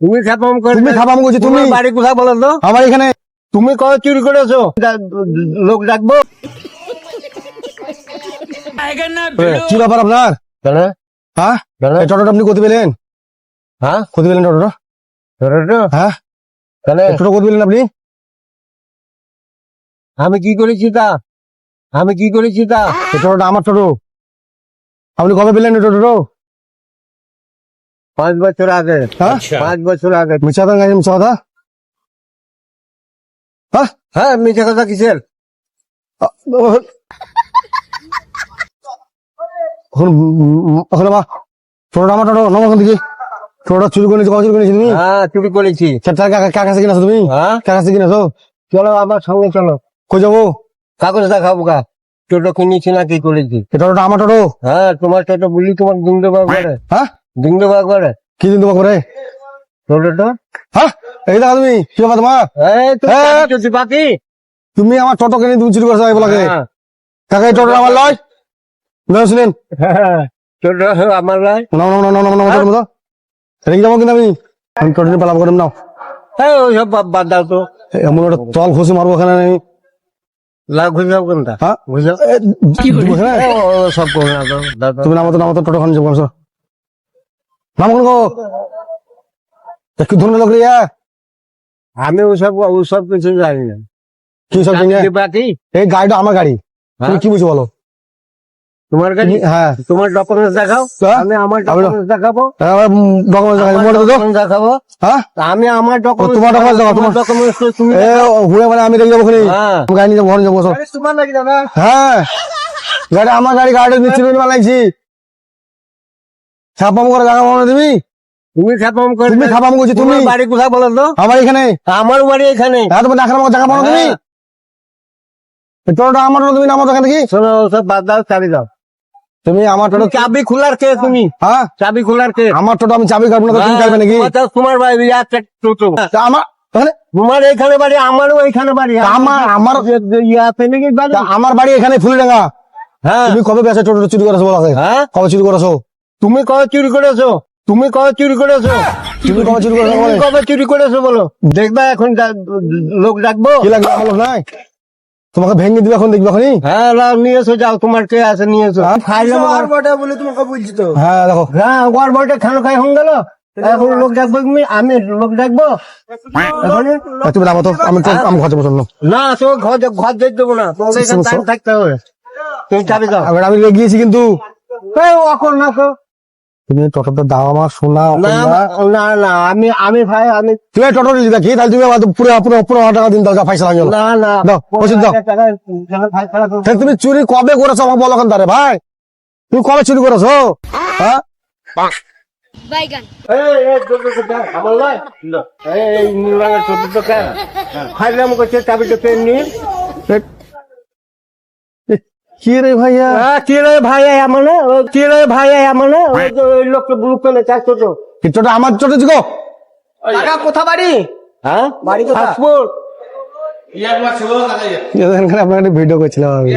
তুমি খাপাম করে তুমি খাপাম করছো তুমি। তোমার বাড়ি কোথায় বলো তো? আমার এখানে তুমি কবে চুরি করেছো? লোক ডাকবো। কি ব্যাপার আপনার? কেন? হ্যাঁ কেন? এই টোটোটা আপনি কোথায় পেলেন? হ্যাঁ কোথায় পেলেন টোটোটা? করেছো? হ্যাঁ কেন? এই টোটো কোথায় পেলেন আপনি? আমি কি করেছি তা? আমি কি করেছি তা? এই টোটোটা আমার টোটো। আপনি কবে পেলেন এই টোটো? 5 বছর আগে। হ্যাঁ 5 বছর আগে। মিছা কথা গাড়ি মিছা কথা। হ্যাঁ হ্যাঁ মিথ্যে কথা কিসের? এখন বা টোটোটা আমার টোটো নমস্কার দিকে টোটোটা চুরি করে নিয়েছো, কবে চুরি করে নিয়েছো তুমি? হ্যাঁ চুরি করেছি। কার কাছে কিনেছো তুমি? হ্যাঁ কার কাছে কিনেছো? চলো আমার সঙ্গে চলো। কই যাবো? কাগজ দেখাবো কা? টোটো কিনেছি না কি করেছি? এই টোটোটা আমার টোটো। হ্যাঁ তোমার টোটো বলি তোমার দিনদেবা করে। হ্যাঁ দিনদেবা করে কি দিন দেবো করে? টোটোটা। হ্যাঁ এই দেখো তুমি কি ব্যাপার তোমার? এই তো হ্যাঁ। চলছি বাকি। তুমি আমার টোটো কিনে তুমি চুরি করছো বলাকে। হ্যাঁ, কাকা এই টোটোটা আমার লয় নাও শুনেন হ্যাঁ, টোটো আমার লাই। নাও নাও নাও নাও নাও নাও নাও রেখে যাবো কিন্তু আমি টোটো নিয়ে পালাবো করে নাও। হ্যাঁ ওইসব বাদ দাও তো। এমন একটা তল ঘুষি মারবো এখানে আমি। লাভ ঘুষাও কোনটা? হ্যাঁ ঘুষাও এখানে? সব করো না তো দাদা। তুমি নামো তো টোটো খান যাবো নাম কোন গো একটু ধরুন লোক রিয়া আমি ওসব কিছু জানি না। কি সব জিনিস? বাকি এই গাড়িটা আমার গাড়ি। তুমি হ্যাঁ? কি বুঝো বলো? তোমার কাছে হ্যাঁ তোমার ডকুমেন্টস দেখাও। হ্যাঁ? আমি আমার আমি- ডকুমেন্টস দেখাবো। ডকুমেন্ট দেখাবো। হ্যাঁ আমি আমার ডকুমেন্টস তোমার documents দেখাও, তোমার- ডকুমেন্টস তুমি এ ঘুরে মানে আমি রেখে যাবো ওখানে। হ্যাঁ আমি গাড়ি নিয়ে যাবো ঘরে যাবো সব। তোমার নাকি দাদা? হ্যাঁ গাড়ি আমার গাড়ি গাড়ি মিস্ত্রি বানাইছি ছাপাম করে জায়গা বানানো তুমি তুমি খাপাম করে তুমি খাপাম করছো তুমি। তোমার বাড়ি কোথায় বলো তো? আমার এখানে আমার বাড়ি এখানে। হ্যাঁ তুমি দেখার মতো জায়গা বানানো তুমি হ্যাঁ। এই টোটোটা আমার টোটো, তুমি নামো এখান থেকে। শোনো ওসব বাদ দাও, চাবি দাও। তুমি আমার টোটো চাবি খোলার কে তুমি? হ্যাঁ চাবি খোলার কে? আমার টোটো আমি চাবি কাটবো না তো তুমি কাটবে নাকি? তোমার বাড়ি আছে টোটো। তা আমার ওখানে তোমার এইখানে বাড়ি, আমারও এইখানে বাড়ি। আমার ইয়ে আছে নাকি বাড়ি? তা আমার বাড়ি এখানে ফুলিডাঙ্গা। হ্যাঁ তুমি কবে বেসে টোটো চুরি করেছো বলো আগে? হ্যাঁ কবে চুরি করেছো? তুমি কবে চুরি করেছো? তুমি কবে চুরি করেছো? তুমি কবে চুরি করেছো তুমি বলো? কবে চুরি করেছো বলো? দেখবা এখন লোক ডাকবো। কি লাগবে আমার লোক নাই? তোমাকে ভেঙে দিবে এখন দেখবে এখনই। হ্যাঁ লাও, নিয়ে এসো, যাও তোমার কে আছে নিয়ে এসো। ফাইলে বলে তোমাকে বলছি তো। হ্যাঁ দেখো হ্যাঁ ওয়ার বলটা খানো খাই হয়ে গেল। এখন লোক ডাকবো তুমি? আমি লোক ডাকবো এখনই? তুমি নামো তো আমি ঘর যাবো চলো। না তো ঘর যেতে দেবো না, তোমাকে এখানে টাইম থাকতে হবে। তুমি চাবি দাও। আমি রেগে গিয়েছি কিন্তু এই এখন না তো। তুমি টোটোটা দাও আমার সোনা না না না আমি ভাই আমি তুমি টোটো নিয়ে দেখি তাহলে তুমি আমার পুরো পুরো পুরো টাকা দিন দাও যা পয়সা লাগে না না দাও, ওষুধ দাও। তুমি চুরি কবে করেছো আমাকে বলো ওখান ভাই তুমি কবে চুরি করেছো? হ্যাঁ বাইগান আমার লাই এই নীল রঙের ছোট দোকান ফাইলাম করছে, চাবিটা পেন নিয়ে। কি রে ভাইয়া? কি রে ভাই আমার না, কি রে ভাই আমার না, ওই লোকটা ব্লু পেনে চাই ছোট। এই টোটো আমার টোটো জিগো। কাকা কোথা বাড়ি? হ্যাঁ বাড়ি কোথায়? পাসপোর্ট। আপনার ভিডিও করছিলাম আমি।